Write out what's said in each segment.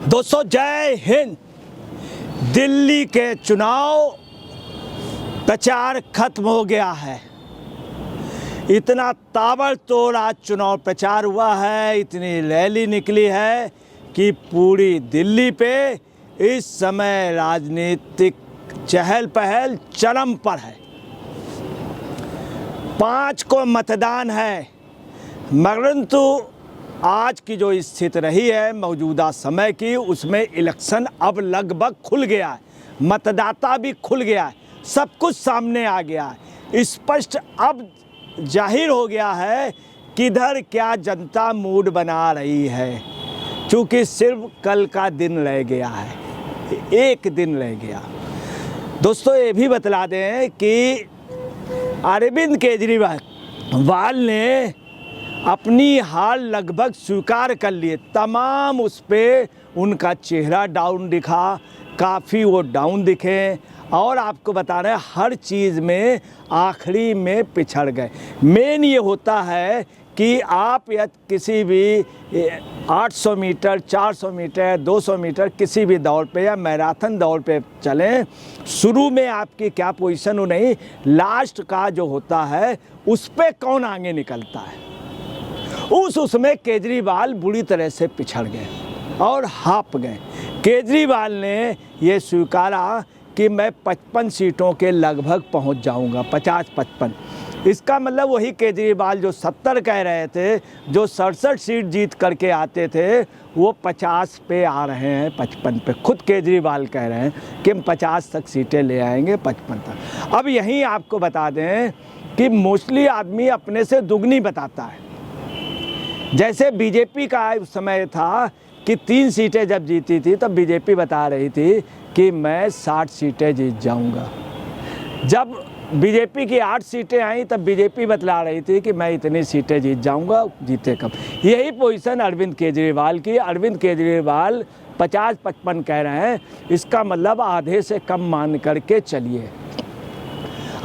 दोस्तों जय हिंद। दिल्ली के चुनाव प्रचार खत्म हो गया है। इतना ताबड़तोड़ आज चुनाव प्रचार हुआ है, इतनी रैली निकली है कि पूरी दिल्ली पे इस समय राजनीतिक चहल पहल चरम पर है। 5 को मतदान है, परंतु आज की जो स्थिति रही है मौजूदा समय की, उसमें इलेक्शन अब लगभग खुल गया है, मतदाता भी खुल गया है, सब कुछ सामने आ गया है। स्पष्ट अब जाहिर हो गया है किधर क्या जनता मूड बना रही है, क्योंकि सिर्फ कल का दिन रह गया है, एक दिन रह गया। दोस्तों ये भी बतला दें कि अरविंद केजरीवाल ने अपनी हार लगभग स्वीकार कर लिए। तमाम उस पर उनका चेहरा डाउन दिखा, काफ़ी वो डाउन दिखे, और आपको बता रहे हैं हर चीज़ में आखिरी में पिछड़ गए। मेन ये होता है कि आप या किसी भी 800 मीटर, 400 मीटर, 200 मीटर किसी भी दौड़ पे या मैराथन दौड़ पे चलें, शुरू में आपकी क्या पोजीशन हो नहीं, लास्ट का जो होता है उस पे कौन आगे निकलता है, उसमें केजरीवाल बुरी तरह से पिछड़ गए और हाफ गए। केजरीवाल ने ये स्वीकारा कि मैं 55 सीटों के लगभग पहुंच जाऊंगा, 50-55। इसका मतलब वही केजरीवाल जो 70 कह रहे थे, जो 67 सीट जीत करके आते थे, वो 50 पे आ रहे हैं, 55 पे। खुद केजरीवाल कह रहे हैं कि हम 50 तक सीटें ले आएंगे, 55 तक। अब यहीं आपको बता दें कि मोस्टली आदमी अपने से दुगनी बताता है। जैसे बीजेपी का उस समय था कि 3 सीटें जब जीती थी तब बीजेपी बता रही थी कि मैं 60 सीटें जीत जाऊंगा। जब बीजेपी की 8 सीटें आई तब बीजेपी बतला रही थी कि मैं इतनी सीटें जीत जाऊंगा, जीते कब। यही पोजीशन अरविंद केजरीवाल की। अरविंद केजरीवाल 50-55 कह रहे हैं, इसका मतलब आधे से कम मान करके चलिए।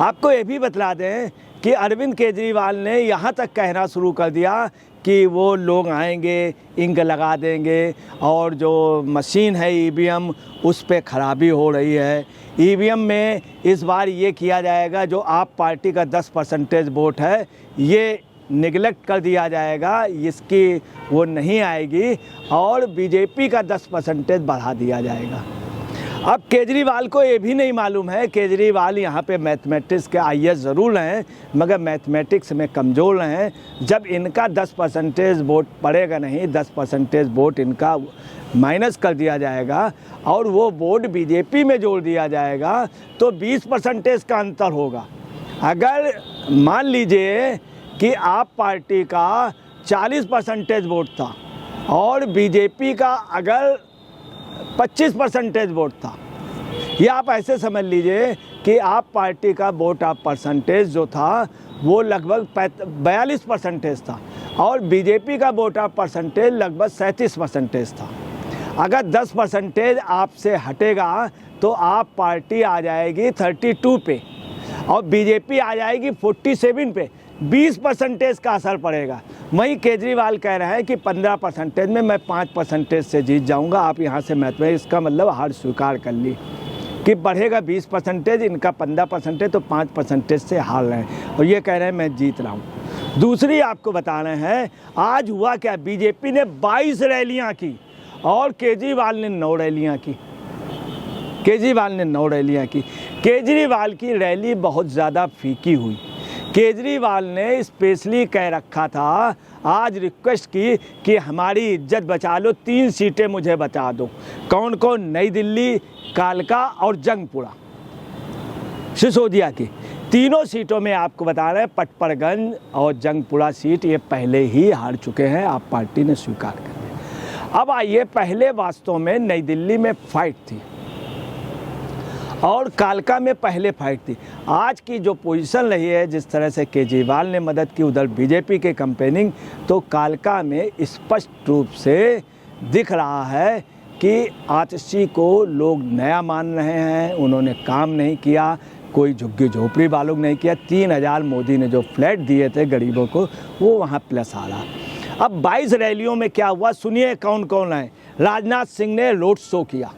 आपको ये भी बतला दें कि अरविंद केजरीवाल ने यहाँ तक कहना शुरू कर दिया कि वो लोग आएंगे, इंक लगा देंगे, और जो मशीन है ईवीएम उस पर खराबी हो रही है। ईवीएम में इस बार ये किया जाएगा, जो आप पार्टी का 10% वोट है ये निगलेक्ट कर दिया जाएगा, इसकी वो नहीं आएगी, और बीजेपी का 10% बढ़ा दिया जाएगा। अब केजरीवाल को ये भी नहीं मालूम है, केजरीवाल यहाँ पे मैथमेटिक्स के आईएएस ज़रूर हैं, मगर मैथमेटिक्स में कमज़ोर हैं। जब इनका 10% वोट पड़ेगा नहीं, 10% वोट इनका माइनस कर दिया जाएगा और वो वोट बीजेपी में जोड़ दिया जाएगा, तो 20% का अंतर होगा। अगर मान लीजिए कि आप पार्टी का 40% वोट था और बीजेपी का अगर 25% वोट था, या आप ऐसे समझ लीजिए कि आप पार्टी का वोट ऑफ परसेंटेज जो था वो लगभग 42% था और बीजेपी का वोट ऑफ परसेंटेज लगभग 37% था। अगर 10% आपसे हटेगा तो आप पार्टी आ जाएगी 32 पे और बीजेपी आ जाएगी 47 पे। 20% का असर पड़ेगा। वहीं केजरीवाल कह रहे हैं कि 15% में मैं 5% से जीत जाऊंगा। आप यहाँ से मैथमेटिक्स, इसका मतलब हार स्वीकार कर ली कि बढ़ेगा 20%, इनका 15%, तो 5% से हार रहे हैं और ये कह रहे हैं मैं जीत रहा हूँ। दूसरी आपको बता रहे हैं आज हुआ क्या, बीजेपी ने 22 रैलियाँ की और केजरीवाल ने 9 रैलियाँ की। केजरीवाल की रैली बहुत ज़्यादा फीकी हुई। केजरीवाल ने स्पेशली कह रखा था, आज रिक्वेस्ट की कि हमारी इज्जत बचा लो, 3 सीटें मुझे बचा दो। कौन कौन? नई दिल्ली, कालका और जंगपुरा, सिसोदिया की। तीनों सीटों में आपको बता रहे हैं पटपरगंज और जंगपुरा सीट ये पहले ही हार चुके हैं, आप पार्टी ने स्वीकार कर लिया। अब आइए, पहले वास्तव में नई दिल्ली में फाइट थी और कालका में पहले फाइट थी। आज की जो पोजीशन रही है, जिस तरह से केजरीवाल ने मदद की, उधर बीजेपी के कैंपेनिंग, तो कालका में स्पष्ट रूप से दिख रहा है कि आतिशी को लोग नया मान रहे हैं। उन्होंने काम नहीं किया, कोई झुग्गी झोपड़ी वालों ने नहीं किया। 3000 मोदी ने जो फ्लैट दिए थे गरीबों को, वो वहाँ प्लस आ रहा। अब 22 रैलियों में क्या हुआ सुनिए, कौन कौन है। राजनाथ सिंह ने रोड शो किया,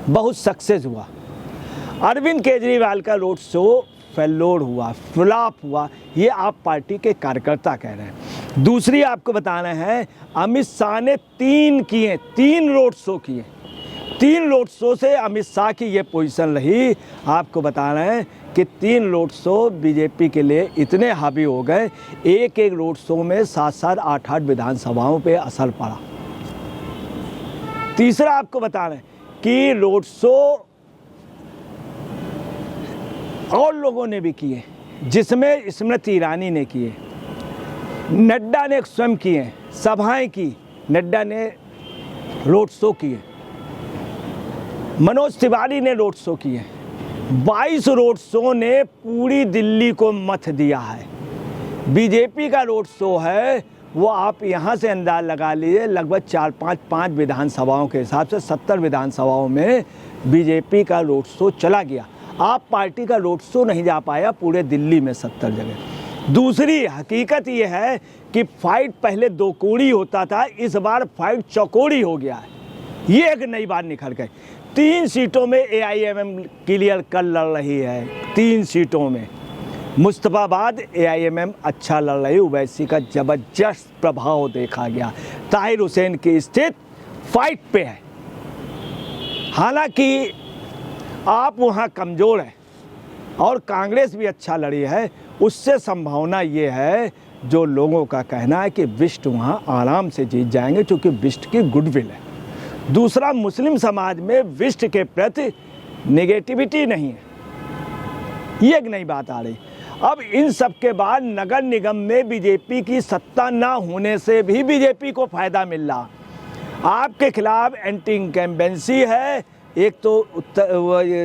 बहुत सक्सेस हुआ। अरविंद केजरीवाल का रोड शो फेलोर हुआ, फ्लॉप हुआ। ये आप पार्टी के कार्यकर्ता कह रहे हैं। दूसरी आपको बताना है, अमित शाह ने 3 रोड शो किए। 3 रोड शो से अमित शाह की ये पोजीशन रही। आपको बताना है कि 3 रोड शो बीजेपी के लिए इतने हावी हो गए, एक रोड शो में 7-7, 8-8 विधानसभाओं पे असर पड़ा। तीसरा आपको बताना है कि रोड शो और लोगों ने भी किए, जिसमें स्मृति ईरानी ने किए, नड्डा ने स्वयं किए, सभाएं की, नड्डा ने रोड शो किए, मनोज तिवारी ने रोड शो किए। 22 रोड शो ने पूरी दिल्ली को मथ दिया है। बीजेपी का रोड शो है वो आप यहाँ से अंदाज लगा लीजिए, लगभग 4-5 विधानसभाओं के हिसाब से 70 विधानसभाओं में बीजेपी का रोड शो चला गया। आप पार्टी का रोड शो नहीं जा पाया पूरे दिल्ली में 70 जगह। दूसरी हकीकत ये है कि फाइट पहले 2 कोड़ी होता था, इस बार फाइट चौकोड़ी हो गया है। ये एक नई बात निखर गई। 3 सीटों में AIMM क्लियर कर लड़ रही है। 3 सीटों में मुस्तफाबाद AIMM अच्छा लड़ रही, ओवैसी का जबरदस्त प्रभाव देखा गया। ताहिर हुसैन की स्थिति फाइट पे है, हालांकि आप वहाँ कमज़ोर हैं और कांग्रेस भी अच्छा लड़ी है। उससे संभावना ये है, जो लोगों का कहना है कि विष्ट वहाँ आराम से जीत जाएंगे, क्योंकि विष्ट की गुडविल है। दूसरा, मुस्लिम समाज में विष्ट के प्रति नेगेटिविटी नहीं है। ये एक नई बात आ रही। अब इन सब के बाद नगर निगम में बीजेपी की सत्ता ना होने से भी बीजेपी को फायदा मिल रहा। आपके खिलाफ एंटी इनकम्बेंसी है, एक तो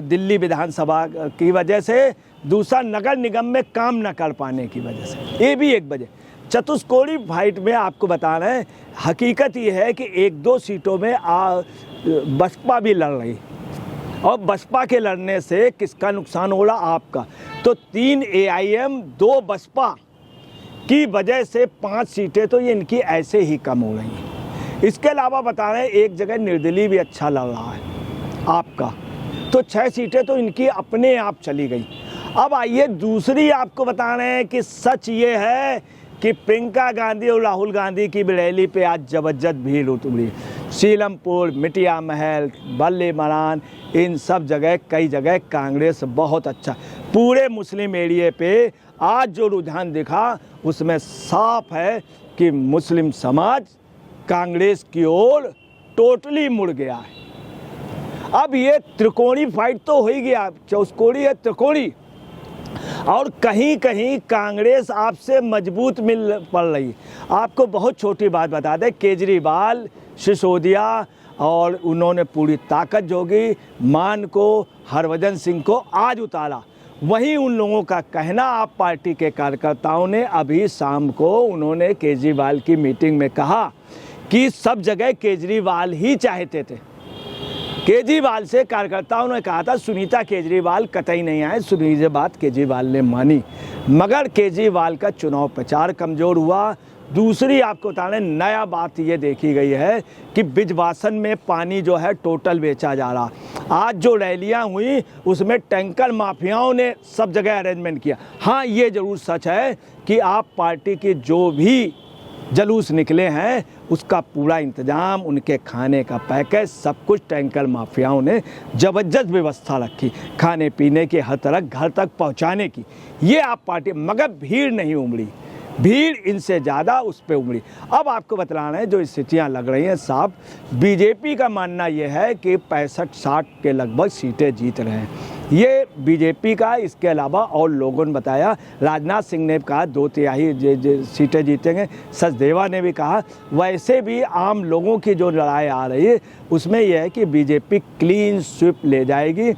दिल्ली विधानसभा की वजह से, दूसरा नगर निगम में काम न कर पाने की वजह से, ये भी एक वजह। चतुष्कोणी फाइट में आपको बताना है, हकीकत ये है कि 1-2 सीटों में बसपा भी लड़ रही, और बसपा के लड़ने से किसका नुकसान हो रहा? आपका। तो 3 AIM 2 बसपा की वजह से 5 सीटें तो ये इनकी ऐसे ही कम हो रही हैं। इसके अलावा बता रहे हैं, एक जगह निर्दलीय भी अच्छा लड़ रहा है आपका, तो 6 सीटें तो इनकी अपने आप चली गई। अब आइए दूसरी आपको बता रहे हैं कि सच ये है कि प्रियंका गांधी और राहुल गांधी की रैली पे आज जबरदस्त भीड़ उमड़ी। सीलमपुर, मिटिया महल, बल्ले मरान, इन सब जगह, कई जगह कांग्रेस बहुत अच्छा। पूरे मुस्लिम एरिए पे आज जो रुझान दिखा, उसमें साफ है कि मुस्लिम समाज कांग्रेस की ओर टोटली मुड़ गया है। अब ये त्रिकोणी फाइट तो हो ही गया, चौकोड़ी है, त्रिकोणी, और कहीं कहीं कांग्रेस आपसे मजबूत मिल पड़ रही। आपको बहुत छोटी बात बता दें, केजरीवाल, सिसोदिया और उन्होंने पूरी ताकत जोगी, मान को, हरभजन सिंह को आज उतारा। वहीं उन लोगों का कहना, आप पार्टी के कार्यकर्ताओं ने अभी शाम को उन्होंने केजरीवाल की मीटिंग में कहा कि सब जगह केजरीवाल ही चाहते थे। केजरीवाल से कार्यकर्ताओं ने कहा था सुनीता केजरीवाल कतई नहीं आए, सुनीता बात केजरीवाल ने मानी, मगर केजरीवाल का चुनाव प्रचार कमज़ोर हुआ। दूसरी आपको बता रहे, नया बात ये देखी गई है कि बिजवासन में पानी जो है टोटल बेचा जा रहा। आज जो रैलियां हुई उसमें टैंकर माफियाओं ने सब जगह अरेंजमेंट किया। हाँ, ये ज़रूर सच है कि आप पार्टी के जो भी जलूस निकले हैं उसका पूरा इंतजाम, उनके खाने का पैकेज, सब कुछ टैंकर माफियाओं ने ज़बरदस्त व्यवस्था रखी, खाने पीने की, हर तरह घर तक पहुंचाने की। ये आप पार्टी, मगर भीड़ नहीं उमड़ी, भीड़ इनसे ज़्यादा उस पर उमड़ी। अब आपको बतलाना है जो स्थितियां लग रही हैं साहब, बीजेपी का मानना यह है कि 65-60 के लगभग सीटें जीत रहे हैं ये बीजेपी का। इसके अलावा और लोगों ने बताया, राजनाथ सिंह ने कहा 2/3 सीटें जीतेंगे, सचदेवा ने भी कहा। वैसे भी आम लोगों की जो लड़ाई आ रही है उसमें यह है कि बीजेपी क्लीन स्वीप ले जाएगी।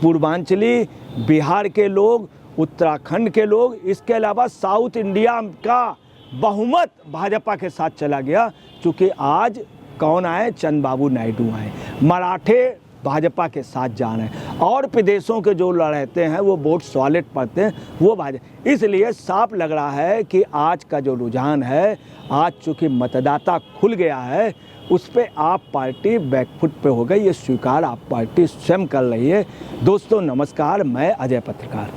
पूर्वांचली, बिहार के लोग, उत्तराखंड के लोग, इसके अलावा साउथ इंडिया का बहुमत भाजपा के साथ चला गया, क्योंकि आज कौन आए? चंद्रबाबू नायडू आए, मराठे भाजपा के साथ जा रहे हैं, और प्रदेशों के जो लड़ते हैं वो वोट सॉलिड पड़ते हैं वो भाजपा। इसलिए साफ लग रहा है कि आज का जो रुझान है, आज चूँकि मतदाता खुल गया है, उस पर आप पार्टी बैकफुट पे हो गई, ये स्वीकार आप पार्टी स्वयं कर रही है। दोस्तों नमस्कार, मैं अजय पत्रकार।